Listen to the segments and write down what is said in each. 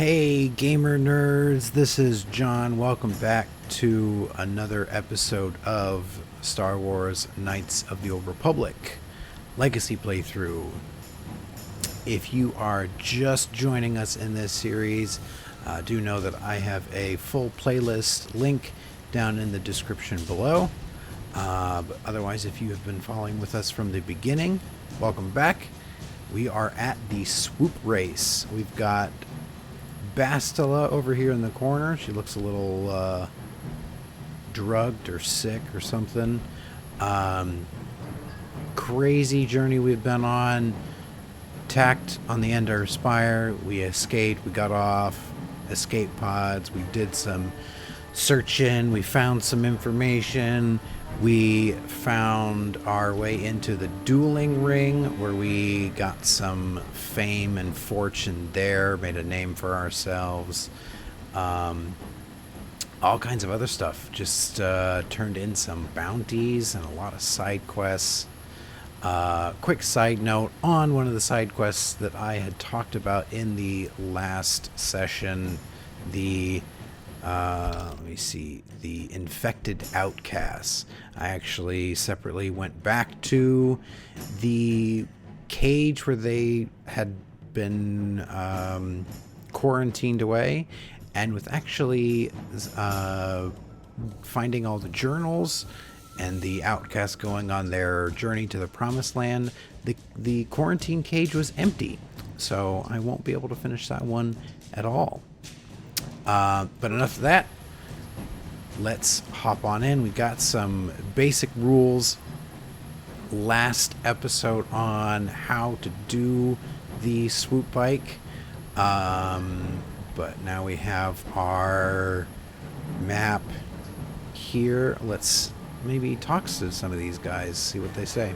Hey, gamer nerds, this is John. Welcome back to another episode of Star Wars Knights of the Old Republic Legacy playthrough. If you are just joining us in this series, do know that I have a full playlist link down in the description below. But otherwise, if you have been following with us from the beginning, welcome back. We are at the swoop race. We've got Bastilla over here in the corner. She looks a little drugged or sick or something. Crazy journey we've been on. Tacked on the end of our spire. We escaped. We got off escape pods. We did some searching. We found some information. We found our way into the dueling ring where we got some fame and fortune there, made a name for ourselves. All kinds of other stuff. Just turned in some bounties and a lot of side quests. Quick side note on one of the side quests that I had talked about in the last session, the let me see, the infected outcasts. I actually separately went back to the cage where they had been quarantined away, and with actually finding all the journals and the outcasts going on their journey to the promised land, the quarantine cage was empty, so I won't be able to finish that one at all. But enough of that. Let's hop on in. We got some basic rules last episode on how to do the swoop bike. But now we have our map here. Let's maybe talk to some of these guys, see what they say.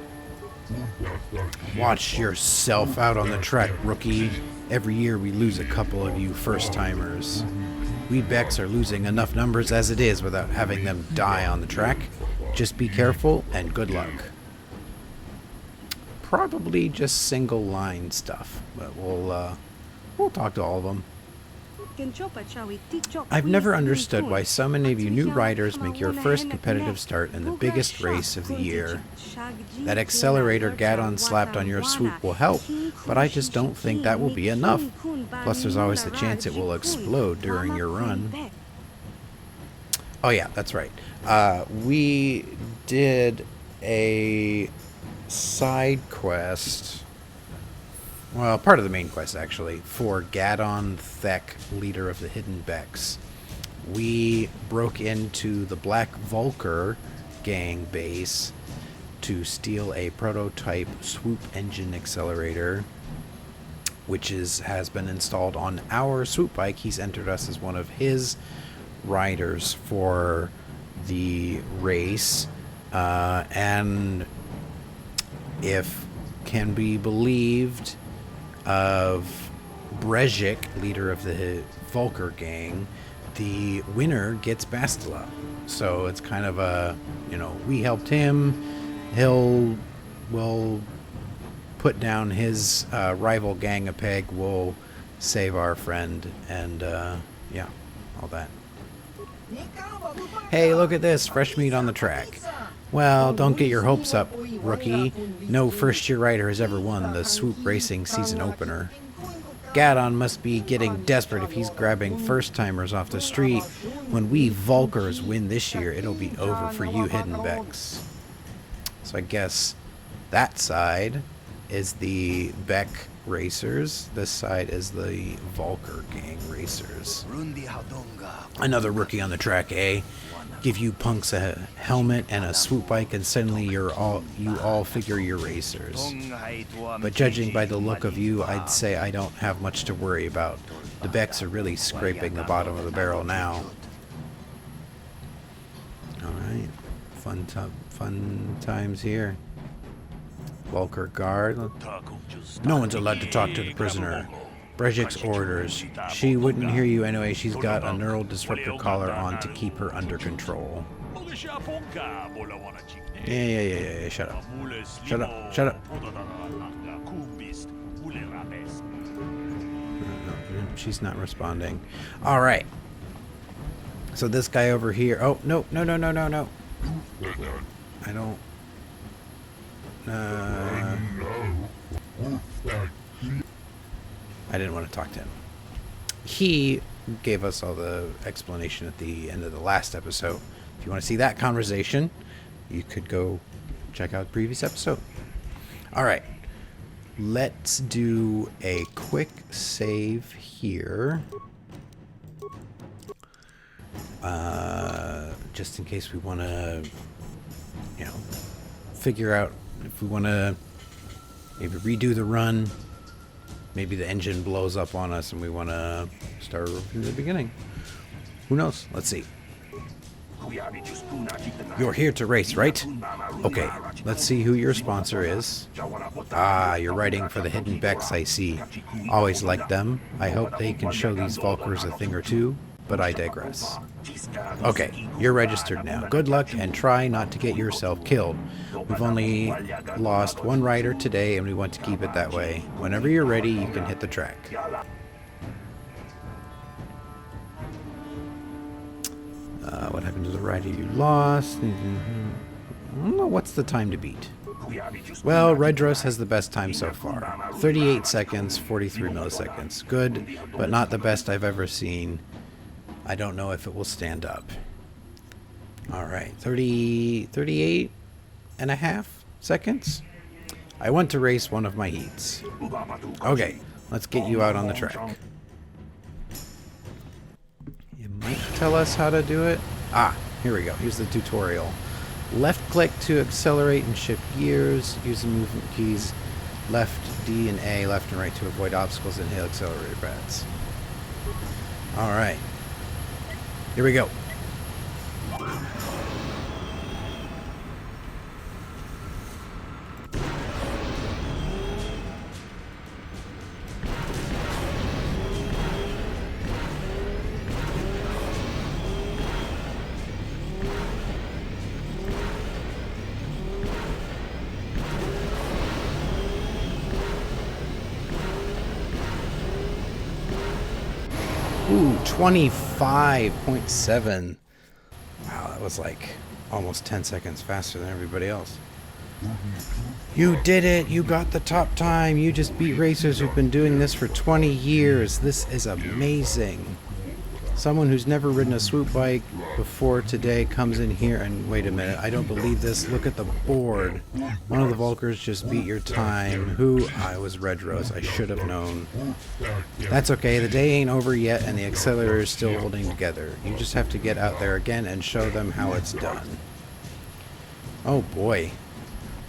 Watch yourself out on the track, rookie. Every year we lose a couple of you first-timers. We Becks are losing enough numbers as it is without having them die on the track. Just be careful and good luck. Probably just single line stuff, but we'll talk to all of them. I've never understood why so many of you new riders make your first competitive start in the biggest race of the year. That accelerator Gadon slapped on your swoop will help, but I just don't think that will be enough. Plus there's always the chance it will explode during your run. Oh yeah, that's right. We did a side quest. Well, part of the main quest, actually, for Gadon Thek, leader of the Hidden Becks. We broke into the Black Vulker gang base to steal a prototype swoop engine accelerator, which has been installed on our swoop bike. He's entered us as one of his riders for the race, and if can be believed, of Brejik, leader of the Vulker gang, the winner gets Bastilla. So it's kind of a, we helped him, we'll put down his rival gang a peg, we'll save our friend, and yeah, all that. Hey, look at this, fresh meat on the track. Well, don't get your hopes up, rookie. No first-year rider has ever won the swoop racing season opener. Gadon must be getting desperate if he's grabbing first-timers off the street. When we Vulkers win this year, it'll be over for you Hidden Becks. So I guess that side is the Beck racers. This side is the Vulker gang racers. Another rookie on the track, eh? Give you punks a helmet and a swoop bike and suddenly you all figure you're racers. But judging by the look of you, I'd say I don't have much to worry about. The Becks are really scraping the bottom of the barrel now. Alright. Fun times here. Vulker guard. No one's allowed to talk to the prisoner. Brejik's orders. She wouldn't hear you anyway. She's got a neural disruptor collar on to keep her under control. Yeah. Shut up. she's not responding. All right. So this guy over here. Oh, no. I don't. I didn't want to talk to him. He gave us all the explanation at the end of the last episode. If you want to see that conversation, you could go check out the previous episode. All right. Let's do a quick save here. Just in case we want to, figure out if we want to maybe redo the run. Maybe the engine blows up on us and we want to start from the beginning. Who knows? Let's see. You're here to race, right? Okay, let's see who your sponsor is. Ah, you're writing for the Hidden Becks, I see. Always liked them. I hope they can show these Volkers a thing or two, but I digress. Okay, you're registered now. Good luck and try not to get yourself killed. We've only lost one rider today and we want to keep it that way. Whenever you're ready, you can hit the track. What happened to the rider you lost? I don't know, what's the time to beat? Well, Redros has the best time so far. 38 seconds, 43 milliseconds. Good, but not the best I've ever seen. I don't know if it will stand up. Alright, 38 and a half seconds? I want to race one of my heats. Okay, let's get you out on the track. You might tell us how to do it. Ah, here we go. Here's the tutorial. Left click to accelerate and shift gears. Use the movement keys left D and A, left and right to avoid obstacles and hit accelerator pads. Alright. Here we go. Ooh, 25.7. Wow, that was like almost 10 seconds faster than everybody else. You did it! You got the top time! You just beat racers who've been doing this for 20 years. This is amazing. Someone who's never ridden a swoop bike before today comes in here and... Wait a minute, I don't believe this. Look at the board. One of the Volkers just beat your time. Who? I was Red Rose. I should have known. That's okay. The day ain't over yet and the accelerator is still holding together. You just have to get out there again and show them how it's done. Oh boy.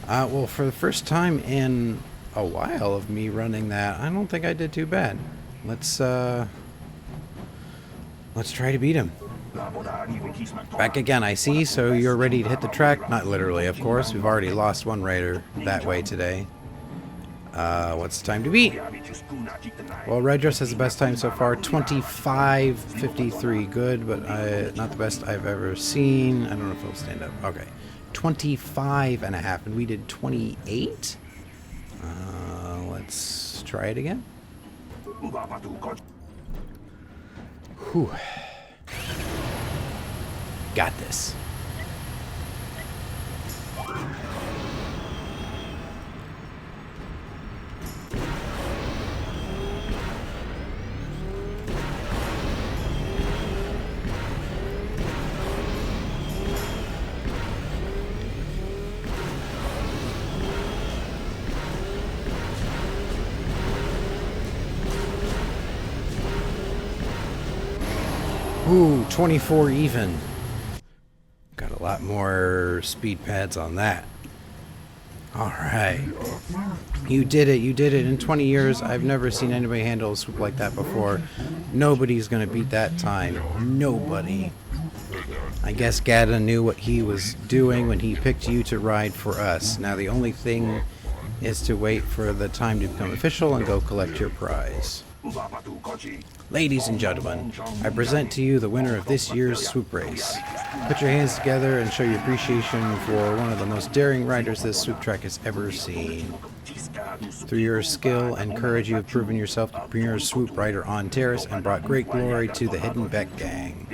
Well, for the first time in a while of me running that, I don't think I did too bad. Let's try to beat him. Back again, I see, so you're ready to hit the track? Not literally, of course. We've already lost one rider that way today. What's the time to beat? Well, Red Dress has the best time so far. 25:53. Good, but not the best I've ever seen. I don't know if it'll stand up. Okay. 25 and a half, and we did 28? Let's try it again. Whew. Got this. Ooh, 24 even. Got a lot more speed pads on that. Alright. You did it, you did it. In 20 years, I've never seen anybody handle a swoop like that before. Nobody's gonna beat that time. Nobody. I guess Gada knew what he was doing when he picked you to ride for us. Now the only thing is to wait for the time to become official and go collect your prize. Ladies and gentlemen, I present to you the winner of this year's swoop race. Put your hands together and show your appreciation for one of the most daring riders this swoop track has ever seen. Through your skill and courage, you have proven yourself the premier swoop rider on Terrace and brought great glory to the Hidden Beck gang.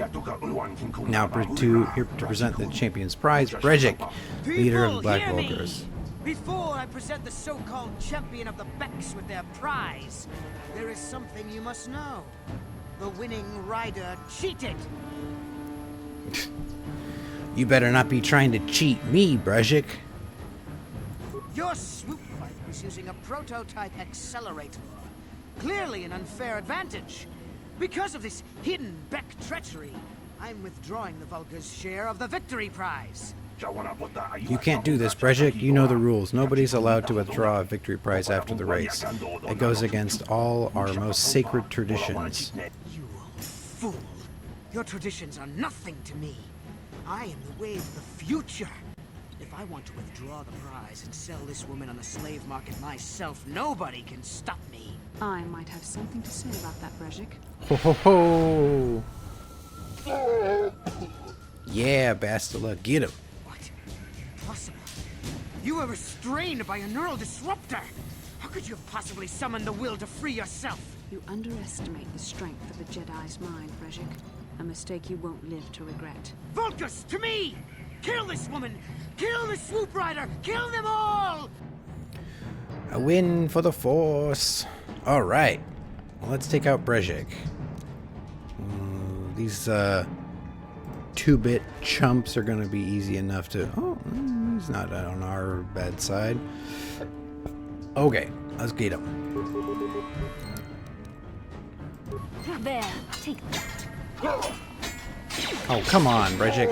Now here to present the champion's prize, Brejik, leader of the Black Vulkars. Before I present the so-called champion of the Becks with their prize, there is something you must know. The winning rider cheated. You better not be trying to cheat me, Brejik. Your swoop bike was using a prototype accelerator. Clearly an unfair advantage. Because of this hidden Beck treachery, I'm withdrawing the Vulkar's share of the victory prize. You can't do this, Brejik. You know the rules. Nobody's allowed to withdraw a victory prize after the race. It goes against all our most sacred traditions. You old fool. Your traditions are nothing to me. I am the way of the future. If I want to withdraw the prize and sell this woman on the slave market myself, nobody can stop me. I might have something to say about that, Brejik. Ho ho ho! Yeah, Bastilla, get him. What? Impossible. You were restrained by a neural disruptor. How could you have possibly summoned the will to free yourself? You underestimate the strength of a Jedi's mind, Brejik. A mistake you won't live to regret. Vulkars, to me! Kill this woman! Kill the swoop rider! Kill them all! A win for the Force. All right, well, let's take out Brejik. These 2-bit chumps are going to be easy enough to... Oh, he's not on our bad side. Okay, let's get him. There, take that. Oh, come on, Brejik.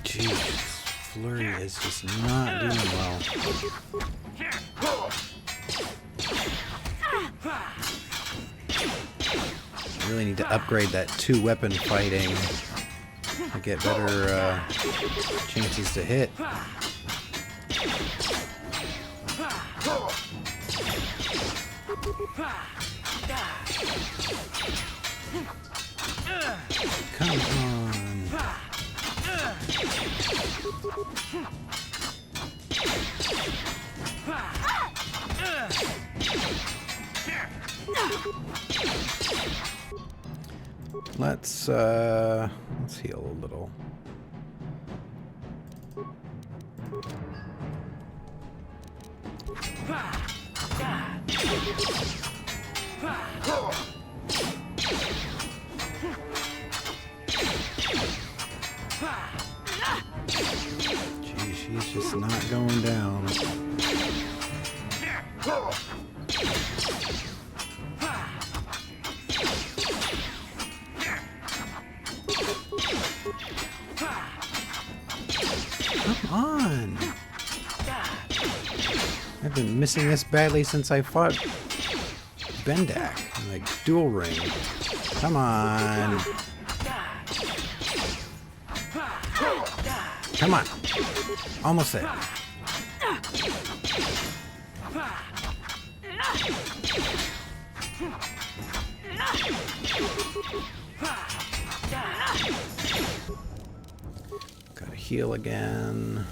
Jeez, Flurry is just not doing well. Really need to upgrade that 2-weapon fighting to get better chances to hit. Come on. Let's heal a little. Gee, she's just not going down. Come on! I've been missing this badly since I fought Bendak, like dual ring. Come on! Come on! Almost there. Gotta heal again.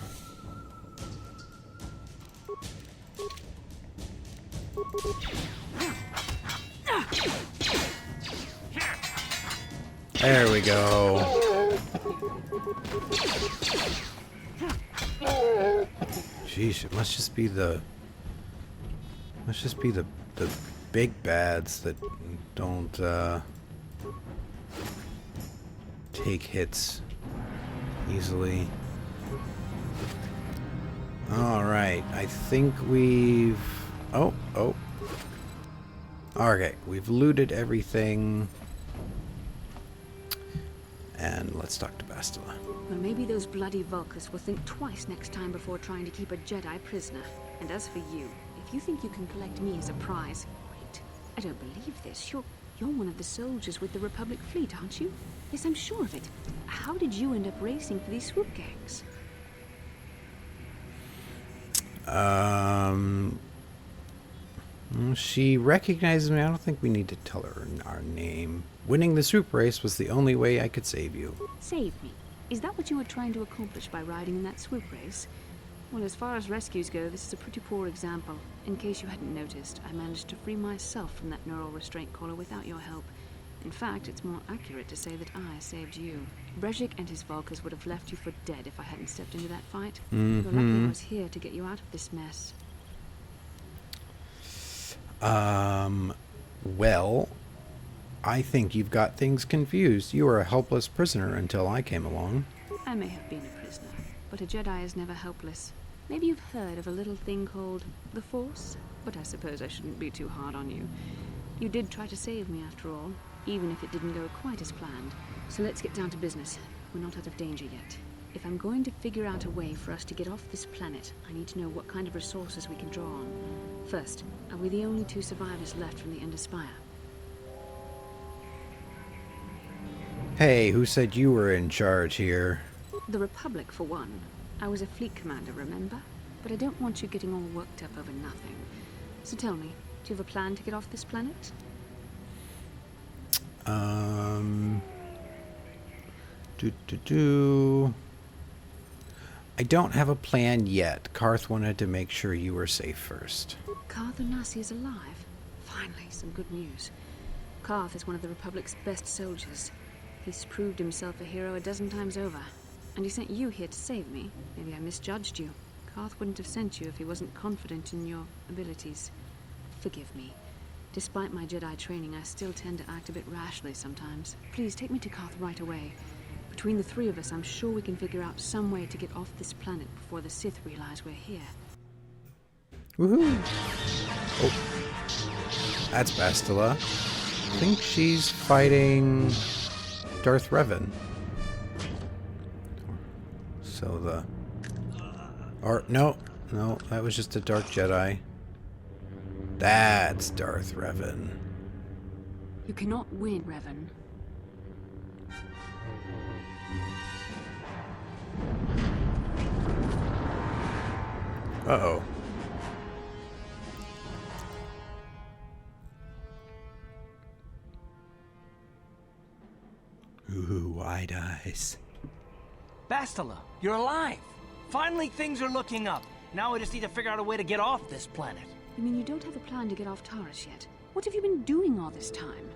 There we go. Sheesh, it must just be the big bads that don't take hits easily. All right, I think we've okay, we've looted everything. And let's talk to Bastilla. Well, maybe those bloody Vulkars will think twice next time before trying to keep a Jedi prisoner. And as for you, if you think you can collect me as a prize... Wait, I don't believe this. You're one of the soldiers with the Republic fleet, aren't you? Yes, I'm sure of it. How did you end up racing for these swoop gangs? She recognizes me. I don't think we need to tell her our name. Winning the swoop race was the only way I could save you. Save me. Is that what you were trying to accomplish by riding in that swoop race? Well, as far as rescues go, this is a pretty poor example. In case you hadn't noticed, I managed to free myself from that neural restraint collar without your help. In fact, it's more accurate to say that I saved you. Brezhik and his Volkers would have left you for dead if I hadn't stepped into that fight. You're lucky I was here to get you out of this mess. Well, I think you've got things confused. You were a helpless prisoner until I came along. I may have been a prisoner, but a Jedi is never helpless. Maybe you've heard of a little thing called the Force, but I suppose I shouldn't be too hard on you. You did try to save me after all, even if it didn't go quite as planned. So let's get down to business. We're not out of danger yet. If I'm going to figure out a way for us to get off this planet, I need to know what kind of resources we can draw on. First, are we the only 2 survivors left from the Ender Spire? Hey, who said you were in charge here? The Republic, for one. I was a fleet commander, remember? But I don't want you getting all worked up over nothing. So tell me, do you have a plan to get off this planet? I don't have a plan yet. Karth wanted to make sure you were safe first. Karth Onasi is alive. Finally, some good news. Karth is one of the Republic's best soldiers. He's proved himself a hero a dozen times over. And he sent you here to save me. Maybe I misjudged you. Karth wouldn't have sent you if he wasn't confident in your abilities. Forgive me. Despite my Jedi training, I still tend to act a bit rashly sometimes. Please, take me to Karth right away. Between the 3 of us, I'm sure we can figure out some way to get off this planet before the Sith realize we're here. Woohoo! Oh. That's Bastilla. I think she's fighting Darth Revan. So no, that was just a Dark Jedi. That's Darth Revan. You cannot win, Revan. Uh-oh. Ooh, wide eyes. Bastilla, you're alive! Finally, things are looking up. Now we just need to figure out a way to get off this planet. You mean you don't have a plan to get off Taurus yet? What have you been doing all this time?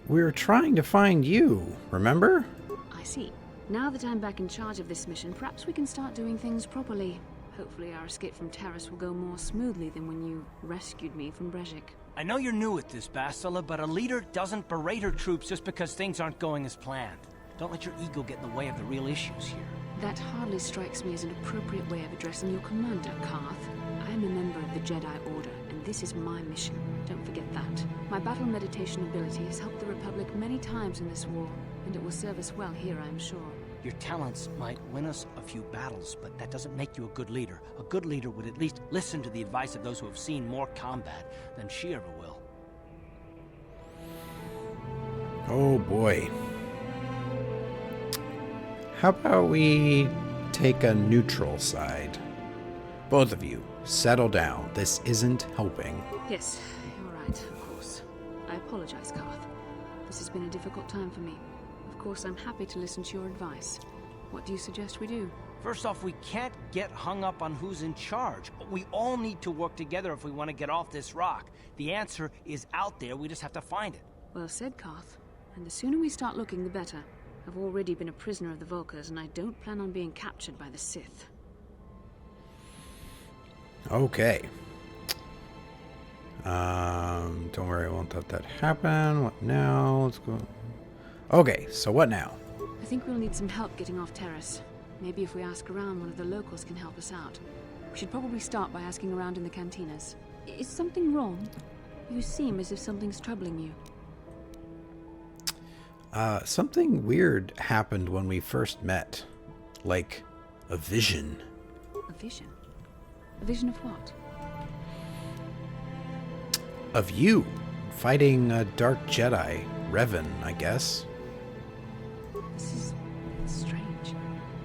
We're trying to find you, remember? I see. Now that I'm back in charge of this mission, perhaps we can start doing things properly. Hopefully our escape from Taurus will go more smoothly than when you rescued me from Brezhik. I know you're new at this, Bastilla, but a leader doesn't berate her troops just because things aren't going as planned. Don't let your ego get in the way of the real issues here. That hardly strikes me as an appropriate way of addressing your commander, Karth. I am a member of the Jedi Order, and this is my mission. Don't forget that. My battle meditation ability has helped the Republic many times in this war, and it will serve us well here, I'm sure. Your talents might win us a few battles, but that doesn't make you a good leader. A good leader would at least listen to the advice of those who have seen more combat than she ever will. Oh boy. How about we take a neutral side? Both of you, settle down. This isn't helping. Yes, you're right, of course. I apologize, Karth. This has been a difficult time for me. Of course, I'm happy to listen to your advice. What do you suggest we do? First off, we can't get hung up on who's in charge. We all need to work together if we want to get off this rock. The answer is out there, we just have to find it. Well said, Karth. And the sooner we start looking, the better. I've already been a prisoner of the Volkers, and I don't plan on being captured by the Sith. Okay. Don't worry, I won't let that happen. What now? Let's go. Okay, so what now? I think we'll need some help getting off Taurus. Maybe if we ask around, one of the locals can help us out. We should probably start by asking around in the cantinas. Is something wrong? You seem as if something's troubling you. Something weird happened when we first met. Like, a vision. A vision? A vision of what? Of you, fighting a Dark Jedi. Revan, I guess. This is strange.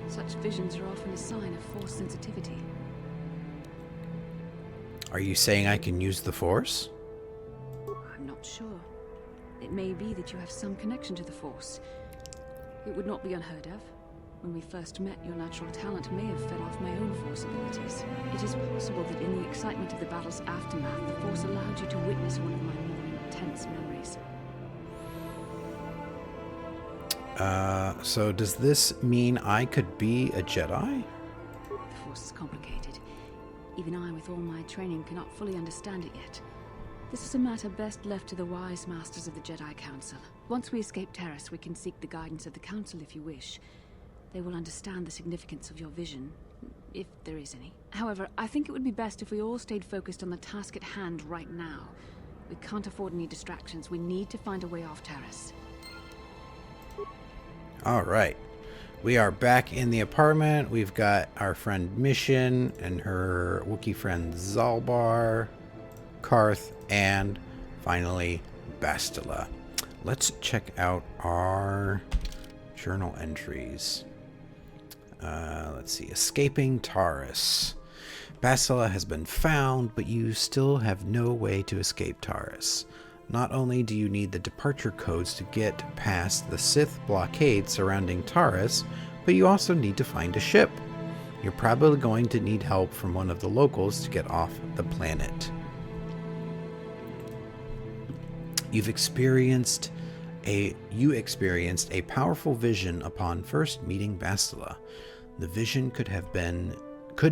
Such visions are often a sign of Force sensitivity. Are you saying I can use the Force? I'm not sure. It may be that you have some connection to the Force. It would not be unheard of. When we first met, your natural talent may have fed off my own Force abilities. It is possible that in the excitement of the battle's aftermath, the Force allowed you to witness one of my more intense memories. So does this mean I could be a Jedi? The Force is complicated. Even I, with all my training, cannot fully understand it yet. This is a matter best left to the wise masters of the Jedi Council. Once we escape Terrace, we can seek the guidance of the Council if you wish. They will understand the significance of your vision, if there is any. However, I think it would be best if we all stayed focused on the task at hand right now. We can't afford any distractions. We need to find a way off Terrace. Alright. We are back in the apartment. We've got our friend Mission and her Wookiee friend Zalbar, Karth, and finally Bastilla. Let's check out our journal entries. Let's see. Escaping Taurus. Bastilla has been found, but you still have no way to escape Taurus. Not only do you need the departure codes to get past the Sith blockade surrounding Taurus, but you also need to find a ship. You're probably going to need help from one of the locals to get off the planet. You experienced a powerful vision upon first meeting Bastilla. The vision could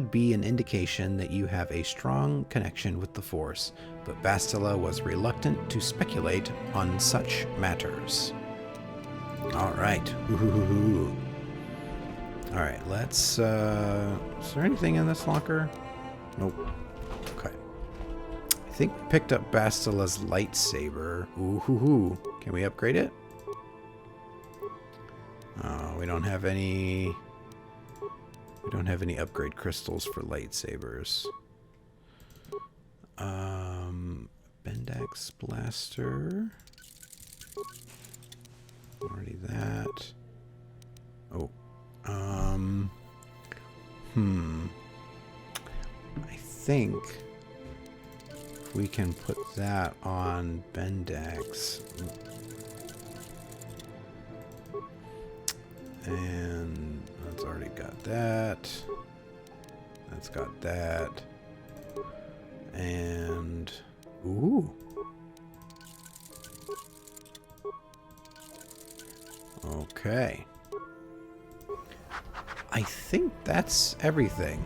be an indication that you have a strong connection with the Force, but Bastilla was reluctant to speculate on such matters. Alright. Alright, let's... is there anything in this locker? Nope. Okay. I think we picked up Bastilla's lightsaber. Ooh. Can we upgrade it? Oh, we don't have any... We don't have any upgrade crystals for lightsabers. Bendax blaster. Already that. Oh. I think we can put that on Bendax. And that's already got that. That's got that. And ooh. Okay. I think that's everything.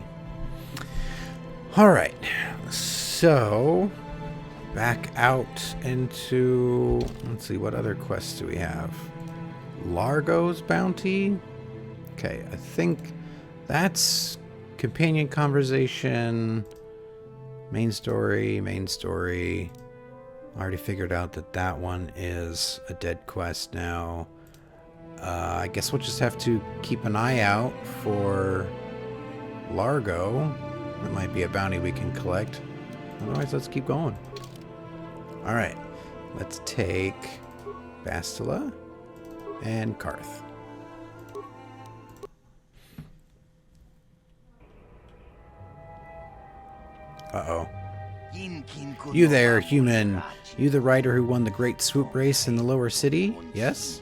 All right. So back out into, let's see, what other quests do we have? Largo's bounty. Okay, I think that's companion conversation, main story. I already figured out that one is a dead quest now. I guess we'll just have to keep an eye out for Largo. It might be a bounty we can collect. Otherwise, let's keep going. Alright, let's take Bastilla and Karth. Uh-oh. You there, human. You the rider who won the great swoop race in the lower city? Yes?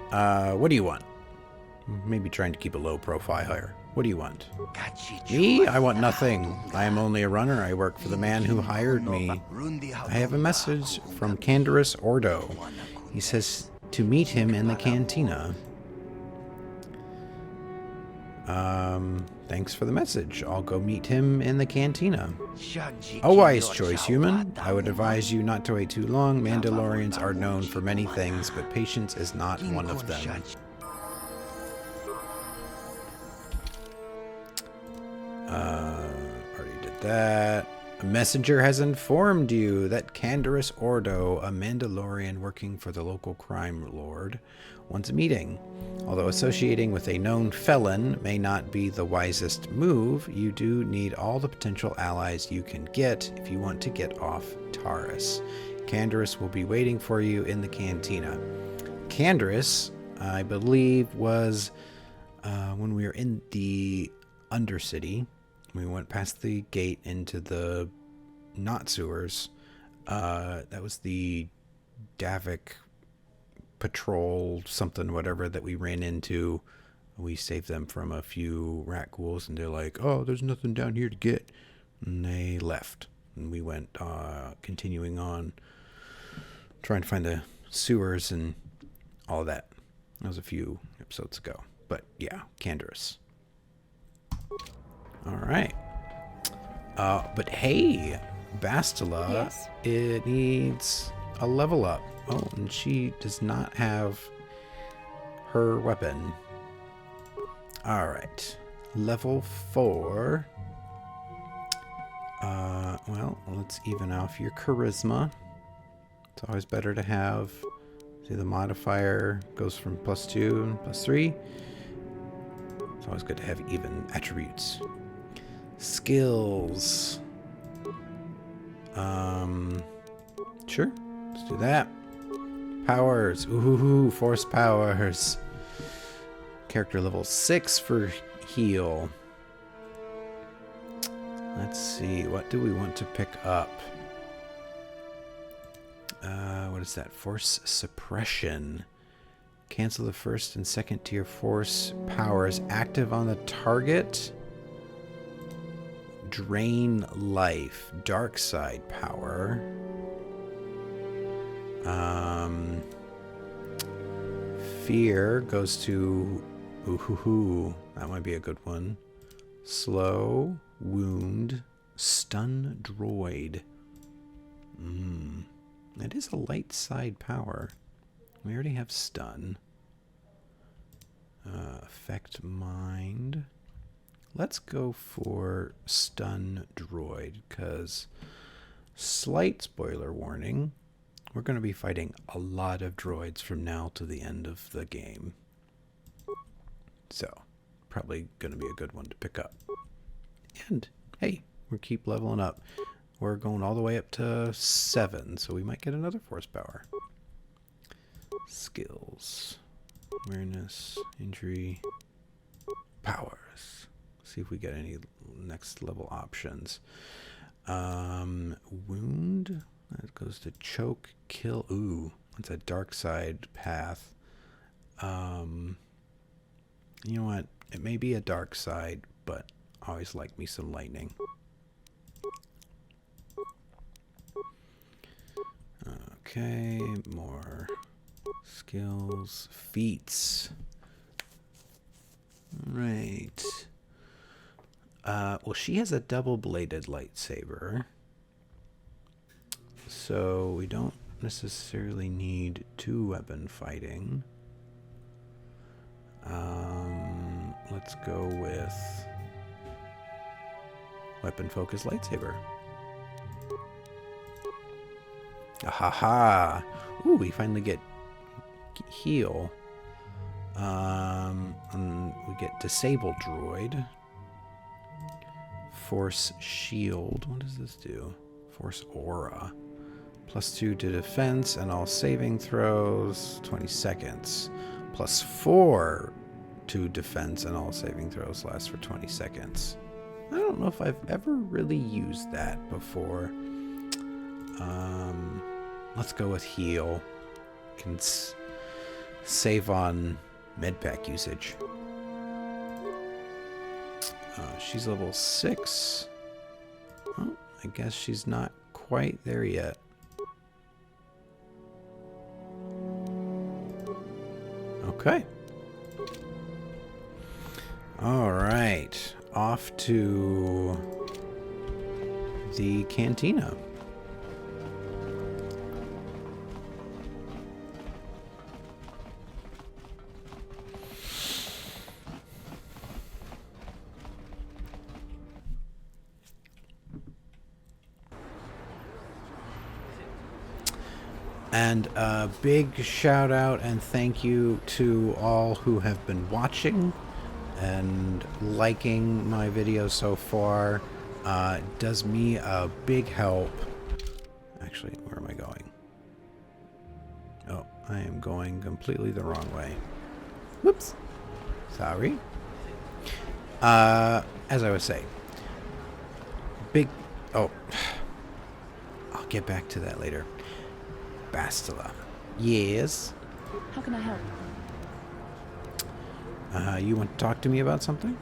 What do you want? Maybe trying to keep a low profile here. What do you want? Me? I want nothing. I am only a runner. I work for the man who hired me. I have a message from Canderous Ordo. He says to meet him in the cantina. Thanks for the message. I'll go meet him in the cantina. A wise choice, human. I would advise you not to wait too long. Mandalorians are known for many things, but patience is not one of them. Already did that. A messenger has informed you that Canderous Ordo, a Mandalorian working for the local crime lord, wants a meeting. Although associating with a known felon may not be the wisest move, you do need all the potential allies you can get if you want to get off Taurus. Canderous will be waiting for you in the cantina. Canderous, I believe, was when we were in the Undercity. We went past the gate into the not sewers. That was the Davik patrol something whatever that we ran into. We saved them from a few rat ghouls, and they're like, oh, there's nothing down here to get. And they left. And we went continuing on, trying to find the sewers and all that. That was a few episodes ago. But yeah, Canderous. Alright. But hey, Bastilla, Yes? it needs a level up. Oh, and she does not have her weapon. Alright. Level 4. Well, let's even off your charisma. It's always better to have... See, the modifier goes from +2 and +3. It's always good to have even attributes. Skills. Sure. Let's do that. Powers. Ooh, force powers. Character level 6 for heal. Let's see. What do we want to pick up? What is that? Force suppression. Cancel the first and second tier force powers active on the target. Drain life. Dark side power. Fear goes to... Ooh, that might be a good one. Slow, wound, stun droid. That is a light side power. We already have stun. Affect mind. Let's go for stun droid, because slight spoiler warning, we're going to be fighting a lot of droids from now to the end of the game. So, probably going to be a good one to pick up. And, hey, we keep leveling up. We're going all the way up to 7, so we might get another force power. Skills. Awareness. Injury. Powers. See if we get any next level options. Wound. That goes to choke, kill. Ooh, that's a dark side path. You know what? It may be a dark side, but I always like me some lightning. Okay, more skills. Feats. Right. Well, she has a double-bladed lightsaber. So we don't necessarily need 2-weapon fighting. Let's go with weapon-focused lightsaber. Ahaha! Ooh, we finally get heal. And we get disable droid. Force shield. What does this do? Force aura. +2 to defense and all saving throws. 20 seconds. +4 to defense and all saving throws lasts for 20 seconds. I don't know if I've ever really used that before. Let's go with heal. Can save on medpack usage. She's level 6. Oh, I guess she's not quite there yet. Okay. All right. Off to the cantina. And a big shout out and thank you to all who have been watching and liking my videos so far. It does me a big help. Actually, where am I going? Oh, I am going completely the wrong way. Whoops. Sorry. As I was saying, big... Oh. I'll get back to that later. Bastilla. Yes? How can I help? You want to talk to me about something?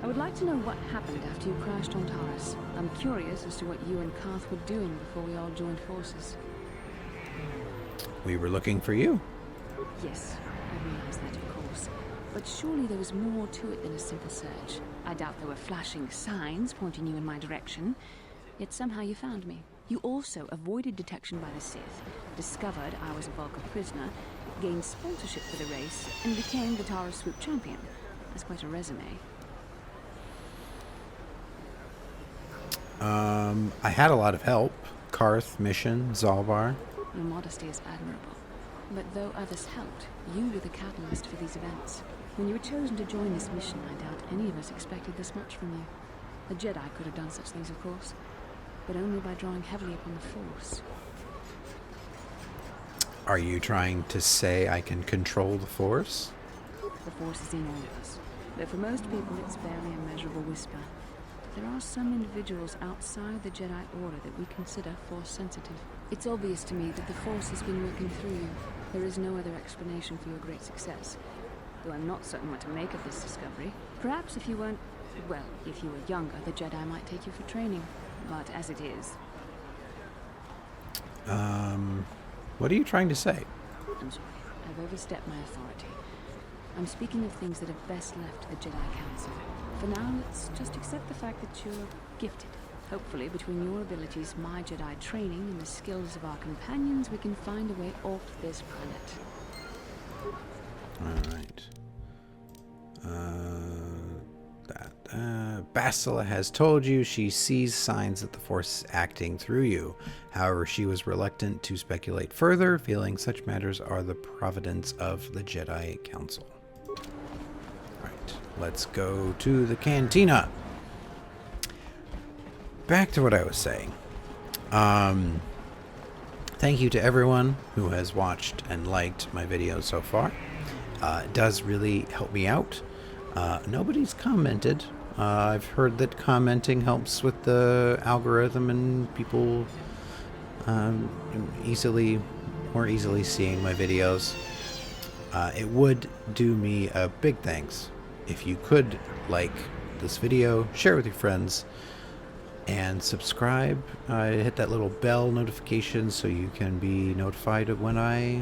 I would like to know what happened after you crashed on Taurus. I'm curious as to what you and Karth were doing before we all joined forces. We were looking for you. Yes, I realize that, of course. But surely there was more to it than a simple search. I doubt there were flashing signs pointing you in my direction. Yet somehow you found me. You also avoided detection by the Sith, discovered I was a Vulcan prisoner, gained sponsorship for the race, and became the Taurus Swoop champion. That's quite a resume. I had a lot of help. Karth, Mission, Zalbar. Your modesty is admirable. But though others helped, you were the catalyst for these events. When you were chosen to join this mission, I doubt any of us expected this much from you. A Jedi could have done such things, of course, but only by drawing heavily upon the Force. Are you trying to say I can control the Force? The Force is in all of us, though for most people it's barely a measurable whisper. There are some individuals outside the Jedi Order that we consider Force-sensitive. It's obvious to me that the Force has been working through you. There is no other explanation for your great success. Though I'm not certain what to make of this discovery. Perhaps if you weren't... well, if you were younger, the Jedi might take you for training. But as it is... What are you trying to say? I'm sorry. I've overstepped my authority. I'm speaking of things that are best left to the Jedi Council. For now, let's just accept the fact that you're gifted. Hopefully, between your abilities, my Jedi training, and the skills of our companions, we can find a way off this planet. Alright. Bastilla has told you she sees signs that the Force is acting through you. However, she was reluctant to speculate further, feeling such matters are the providence of the Jedi Council. Alright, let's go to the cantina. Back to what I was saying. Thank you to everyone who has watched and liked my videos so far. It does really help me out. Nobody's commented. I've heard that commenting helps with the algorithm and people more easily seeing my videos. It would do me a big thanks if you could like this video, share it with your friends, and subscribe. Hit that little bell notification so you can be notified of when I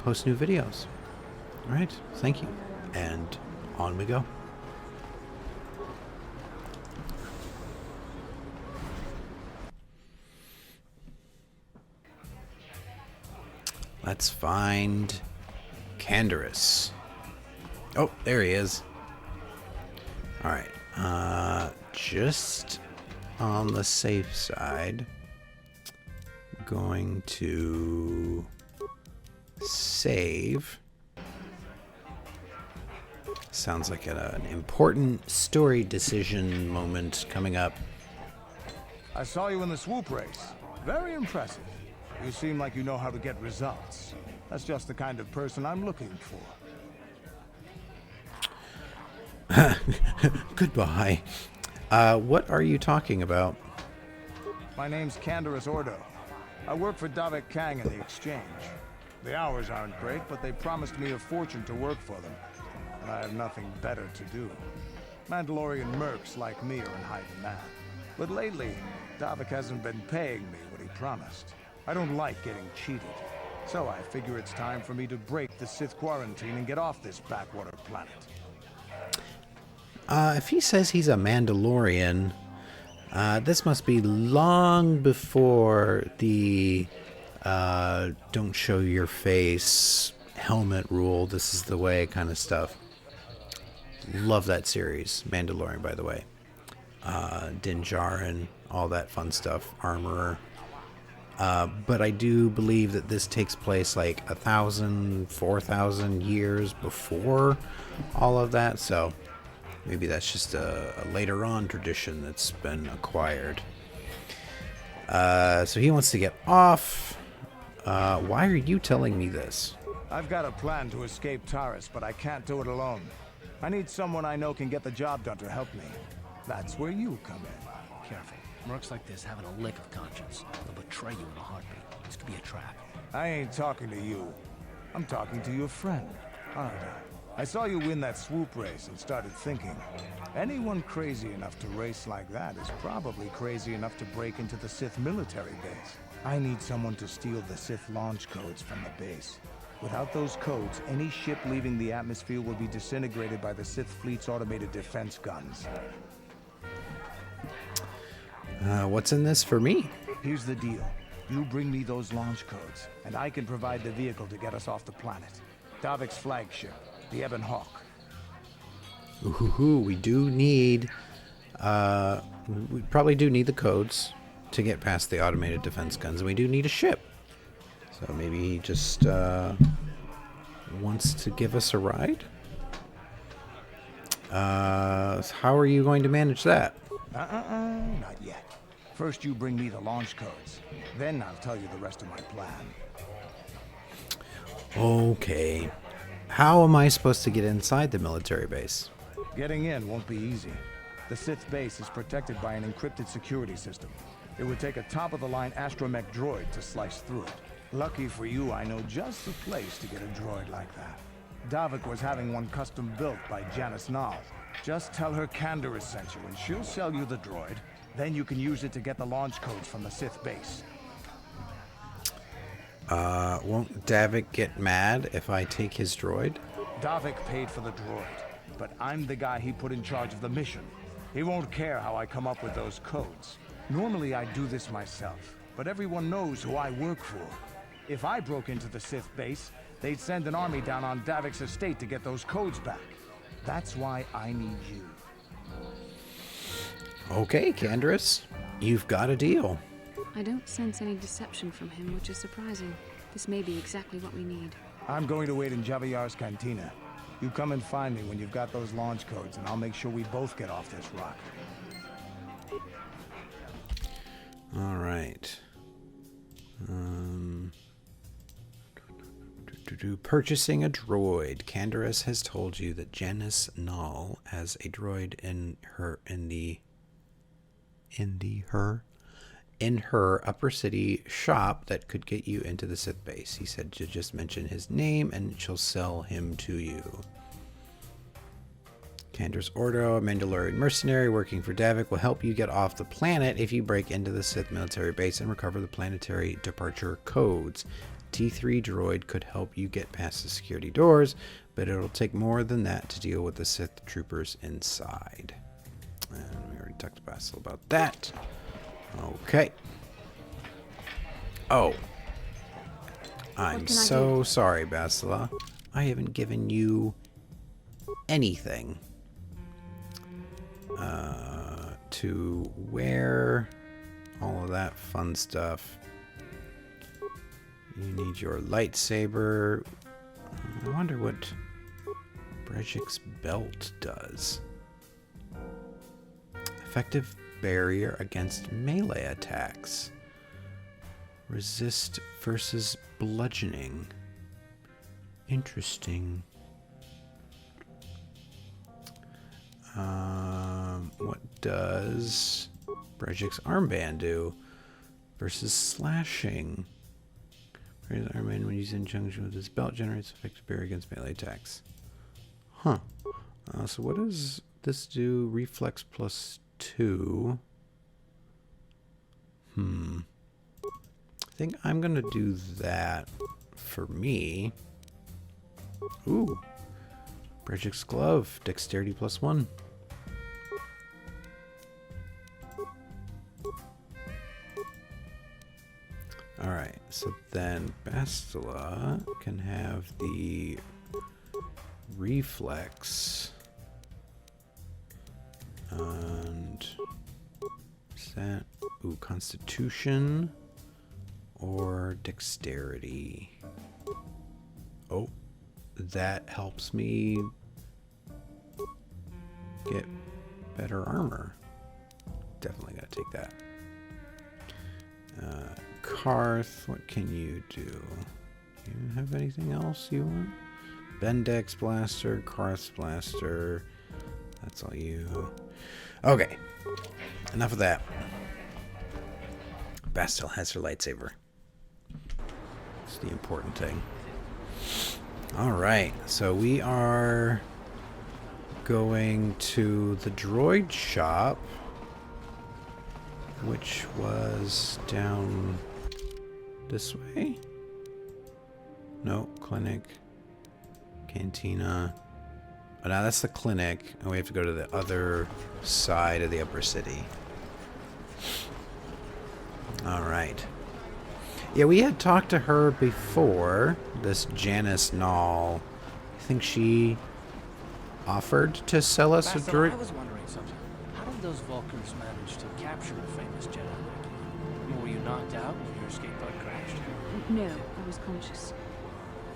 post new videos. Alright, thank you. And on we go. Let's find Canderous. Oh, there he is. Alright, just on the safe side, going to save. Sounds like an important story decision moment coming up. I saw you in the swoop race. Very impressive. You seem like you know how to get results. That's just the kind of person I'm looking for. Goodbye. What are you talking about? My name's Canderous Ordo. I work for Davik Kang in the Exchange. The hours aren't great, but they promised me a fortune to work for them. And I have nothing better to do. Mandalorian mercs like me are in high demand. But lately, Davik hasn't been paying me what he promised. I don't like getting cheated. So I figure it's time for me to break the Sith quarantine and get off this backwater planet. If he says he's a Mandalorian, this must be long before the don't show your face helmet rule, this is the way kind of stuff. Love that series. Mandalorian, by the way. Din Djarin, all that fun stuff. Armorer. But I do believe that this takes place like 1,000, 4,000 years before all of that, so maybe that's just a later on tradition that's been acquired. So he wants to get off. Why are you telling me this? I've got a plan to escape Taurus, but I can't do it alone. I need someone I know can get the job done to help me. That's where you come in. Careful. Mercs like this haven't a lick of conscience. They'll betray you in a heartbeat. This could be a trap. I ain't talking to you. I'm talking to your friend, aren't I? I saw you win that swoop race and started thinking, anyone crazy enough to race like that is probably crazy enough to break into the Sith military base. I need someone to steal the Sith launch codes from the base. Without those codes, any ship leaving the atmosphere will be disintegrated by the Sith fleet's automated defense guns. What's in this for me? Here's the deal. You bring me those launch codes, and I can provide the vehicle to get us off the planet. Davik's flagship, the Ebon Hawk. Ooh, we do need... we probably do need the codes to get past the automated defense guns, and we do need a ship. So maybe he just wants to give us a ride? How are you going to manage that? Not yet. First you bring me the launch codes. Then I'll tell you the rest of my plan. Okay. How am I supposed to get inside the military base? Getting in won't be easy. The Sith base is protected by an encrypted security system. It would take a top-of-the-line astromech droid to slice through it. Lucky for you, I know just the place to get a droid like that. Davik was having one custom built by Janice Nall. Just tell her Candaris sent you and she'll sell you the droid. Then you can use it to get the launch codes from the Sith base. Won't Davik get mad if I take his droid? Davik paid for the droid, but I'm the guy he put in charge of the mission. He won't care how I come up with those codes. Normally I'd do this myself, but everyone knows who I work for. If I broke into the Sith base, they'd send an army down on Davik's estate to get those codes back. That's why I need you. Okay, Candaris. You've got a deal. I don't sense any deception from him, which is surprising. This may be exactly what we need. I'm going to wait in Javier's cantina. You come and find me when you've got those launch codes, and I'll make sure we both get off this rock. All right. Purchasing a droid. Candaris has told you that Janice Nall has a droid in her Upper City shop that could get you into the Sith base. He said to just mention his name and she'll sell him to you. Candaris Ordo, a Mandalorian mercenary working for Davik, will help you get off the planet if you break into the Sith military base and recover the planetary departure codes. T3 droid could help you get past the security doors, but it'll take more than that to deal with the Sith troopers inside. And we already talked to Bastilla about that. Okay. Oh. I'm so sorry, Bastilla. I haven't given you anything to wear, all of that fun stuff. You need your lightsaber. I wonder what Brejik's belt does. Effective barrier against melee attacks. Resist versus bludgeoning. Interesting. What does Brejik's armband do? Versus slashing. His armband, when used in conjunction with his belt, generates effective barrier against melee attacks. Huh. So what does this do? Reflex +2. I think I'm going to do that for me. Ooh. Brejik's glove. Dexterity +1. Alright, so then Bastilla can have the reflex. And is that, ooh, Constitution or Dexterity? Oh, that helps me get better armor. Definitely gotta take that. Karth, what can you do? You have anything else you want? Bendex Blaster, Karth's Blaster. That's all you. Okay. Enough of that. Bastille has her lightsaber. It's the important thing. Alright, so we are going to the droid shop, which was down this way? No, clinic, cantina. Oh, now that's the clinic, and we have to go to the other side of the upper city. Alright. Yeah, we had talked to her before, this Janice Nall. I think she offered to sell us a droid. I was wondering something. How did those Vulcans manage to capture a famous Jedi like you? Were you knocked out when your escape pod crashed? No, I was conscious.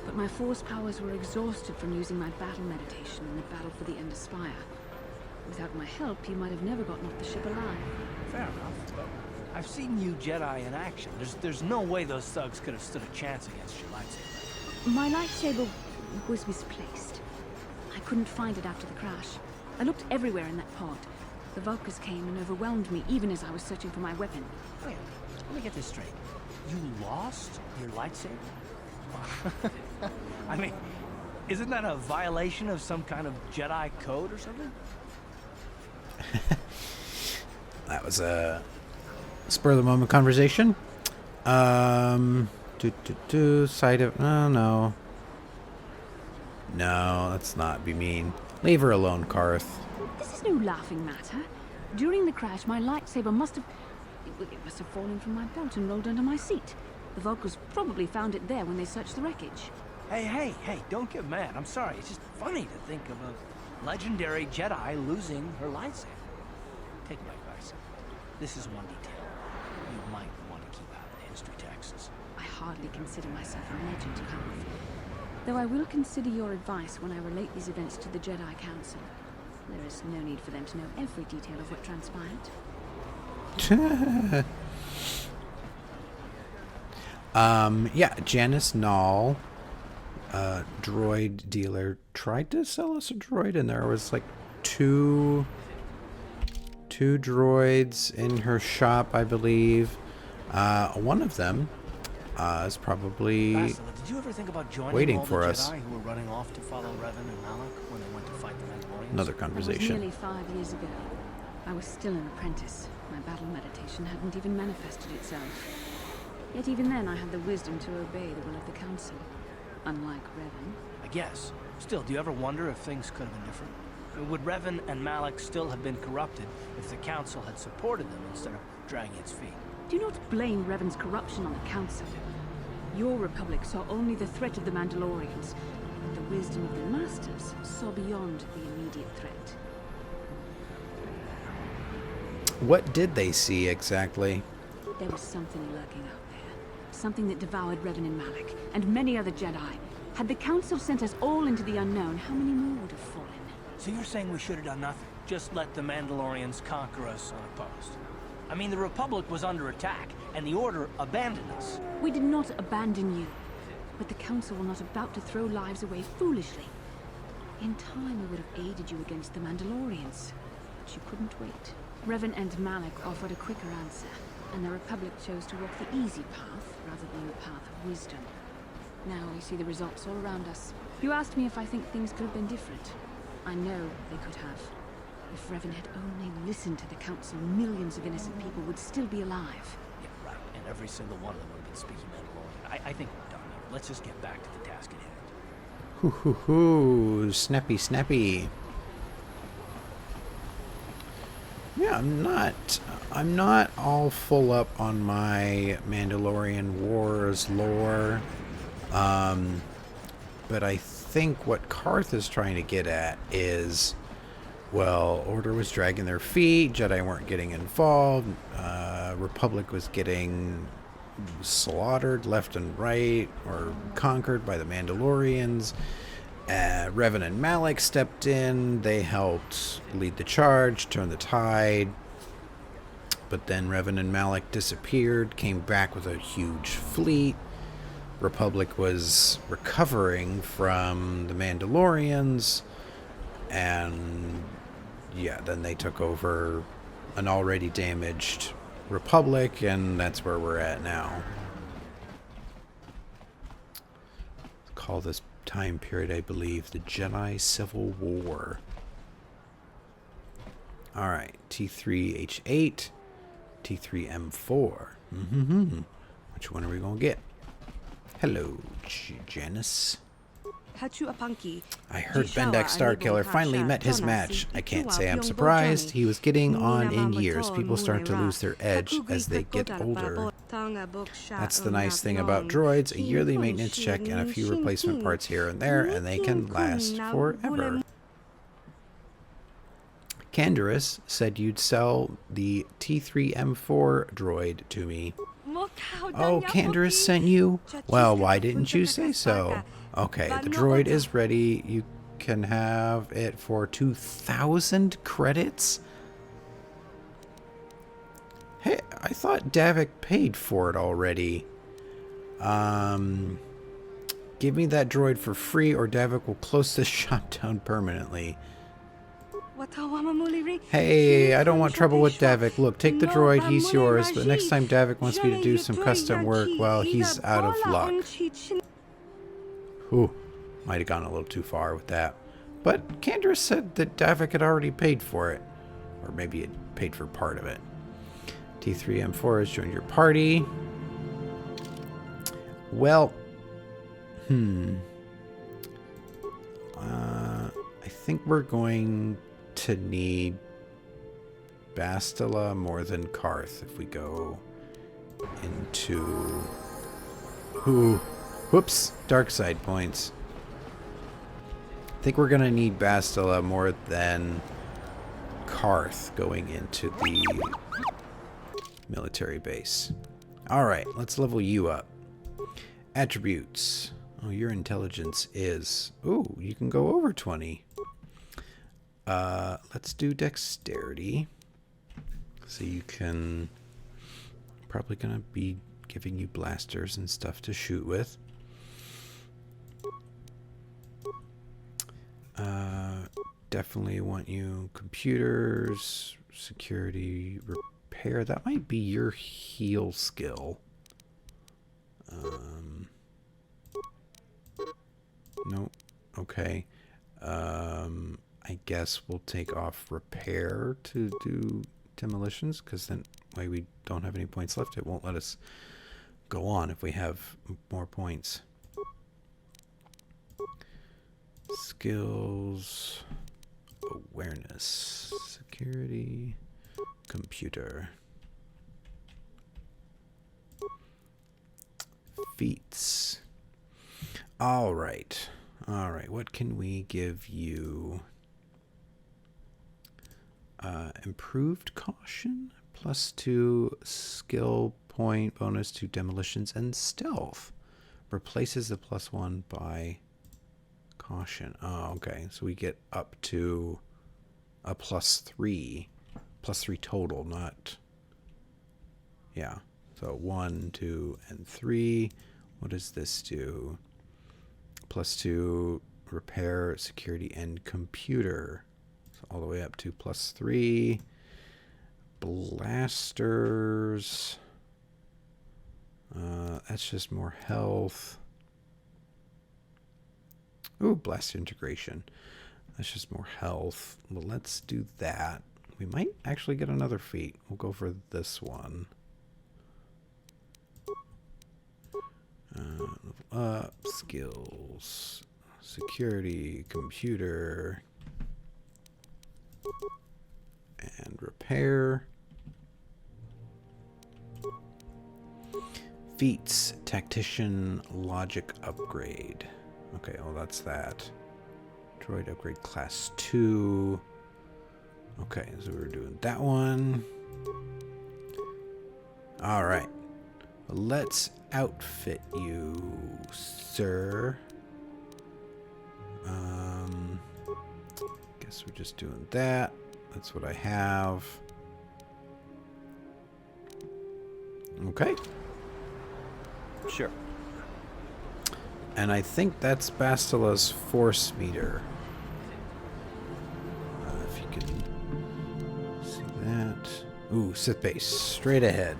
But my force powers were exhausted from using my battle meditation in the battle for the Ender Spire. Without my help, you might have never gotten off the ship alive. Fair enough. I've seen you Jedi in action. There's no way those thugs could have stood a chance against your lightsaber. My lightsaber was misplaced. I couldn't find it after the crash. I looked everywhere in that pod. The Vulcans came and overwhelmed me even as I was searching for my weapon. Wait, let me get this straight. You lost your lightsaber? I mean, isn't that a violation of some kind of Jedi code or something? That was a spur of the moment conversation. Side of... Oh, no. No, let's not be mean. Leave her alone, Karth. This is no laughing matter. During the crash, my lightsaber must have... It must have fallen from my belt and rolled under my seat. The Vulcans probably found it there when they searched the wreckage. Hey, don't get mad. I'm sorry. It's just funny to think of a legendary Jedi losing her lightsaber. Take my advice. This is one detail you might want to keep out of the history texts. I hardly consider myself a legend, Karth. Though I will consider your advice when I relate these events to the Jedi Council. There is no need for them to know every detail of what transpired. Yeah, Janice Nall, droid dealer, tried to sell us a droid, and there was like two droids in her shop, I believe. One of them is probably Bastilla, did you ever think about joining waiting all for the us. Jedi who were running off to follow Revan and Malak when they went to fight the Mandalorians? Another That was conversation. nearly 5 years ago. I was still an apprentice. My battle meditation hadn't even manifested itself. Yet even then I had the wisdom to obey the will of the Council. Unlike Revan. I guess. Still, do you ever wonder if things could have been different? Would Revan and Malak still have been corrupted if the Council had supported them instead of dragging its feet? Do not blame Revan's corruption on the Council. Your Republic saw only the threat of the Mandalorians, but the wisdom of the Masters saw beyond the immediate threat. What did they see exactly? There was something lurking out there. Something that devoured Revan and Malak, and many other Jedi. Had the Council sent us all into the unknown, how many more would have fallen? So you're saying we should have done nothing? Just let the Mandalorians conquer us unopposed? I mean, the Republic was under attack, and the Order abandoned us. We did not abandon you, but the Council were not about to throw lives away foolishly. In time, we would have aided you against the Mandalorians, but you couldn't wait. Revan and Malak offered a quicker answer, and the Republic chose to walk the easy path rather than the path of wisdom. Now we see the results all around us. You asked me if I think things could have been different. I know they could have. If Revan had only listened to the Council, millions of innocent people would still be alive. Yeah, right. And every single one of them would have been speaking Mandalorian. I think we're done here. Let's just get back to the task at hand. Hoo hoo hoo, snappy snappy. Yeah, I'm not all full up on my Mandalorian Wars lore. But I think what Karth is trying to get at is, well, Order was dragging their feet, Jedi weren't getting involved, Republic was getting slaughtered left and right, or conquered by the Mandalorians. Revan and Malak stepped in, they helped lead the charge, turn the tide, but then Revan and Malak disappeared, came back with a huge fleet. Republic was recovering from the Mandalorians, and yeah, then they took over an already damaged Republic, and that's where we're at now. Call this time period, I believe, the Jedi Civil War. Alright, T3H8, T3M4. Which one are we going to get? Hello, Janice. I heard Bendak Starkiller finally met his match. I can't say I'm surprised. He was getting on in years. People start to lose their edge as they get older. That's the nice thing about droids. A yearly maintenance check and a few replacement parts here and there, and they can last forever. Candaris said you'd sell the T3M4 droid to me. Oh, Candaris sent you? Well, why didn't you say so? Okay, the droid is ready. You can have it for 2,000 credits? Hey, I thought Davik paid for it already. Give me that droid for free or Davik will close this shop down permanently. Hey, I don't want trouble with Davik. Look, take the droid, he's yours, but next time Davik wants me to do some custom work, well, he's out of luck. Ooh, might have gone a little too far with that. But Candaris said that Davik had already paid for it. Or maybe it paid for part of it. T3M4 has joined your party. Well, I think we're going to need Bastilla more than Karth if we go into... Whoops, dark side points. I think we're going to need Bastilla more than Karth going into the military base. Alright, let's level you up. Attributes. Oh, your intelligence is... Ooh, you can go over 20. Let's do dexterity. So you can... Probably going to be giving you blasters and stuff to shoot with. Definitely want you computers, security, repair. That might be your heal skill. Nope. Okay. I guess we'll take off repair to do demolitions, because then way we don't have any points left. It won't let us go on if we have more points. Skills, awareness, security, computer, feats. All right. What can we give you? Improved caution, +2 skill point bonus to demolitions and stealth. Replaces the +1 by caution. Oh, okay. So we get up to a +3 total, not... Yeah. So 1, 2, and 3. What does this do? +2 repair, security, and computer. So all the way up to +3. Blasters. That's just more health. Ooh, blast integration. That's just more health. Well, let's do that. We might actually get another feat. We'll go for this one. Skills, security, computer, and repair. Feats, tactician, logic upgrade. Okay, well that's that. Droid upgrade class 2. Okay, so we're doing that one. All right. Let's outfit you, sir. Guess we're just doing that. That's what I have. Okay. Sure. And I think that's Bastilla's force meter. If you can see that. Ooh, Sith base. Straight ahead.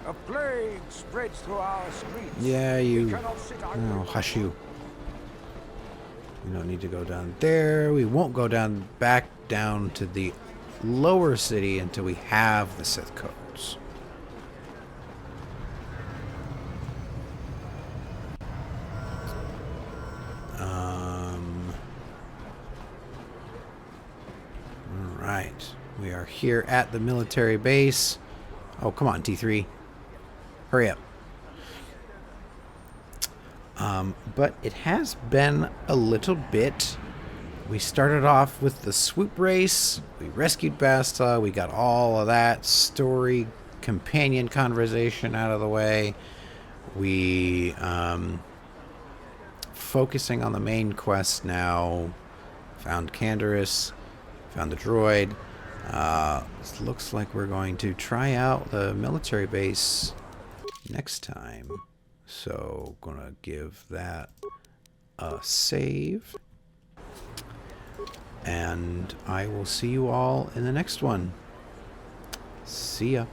A plague spreads through our streets. Yeah, We you... cannot sit Oh, hush you. We don't need to go down there. We won't go back down to the lower city until we have the Sith codes. Alright. We are here at the military base. Oh, come on, T3. Hurry up. But it has been a little bit. We started off with the swoop race. We rescued Bastilla. We got all of that story companion conversation out of the way. We focusing on the main quest now. Found Canderous. Found the droid. It looks like we're going to try out the military base next time. So, gonna give that a save. And I will see you all in the next one. See ya.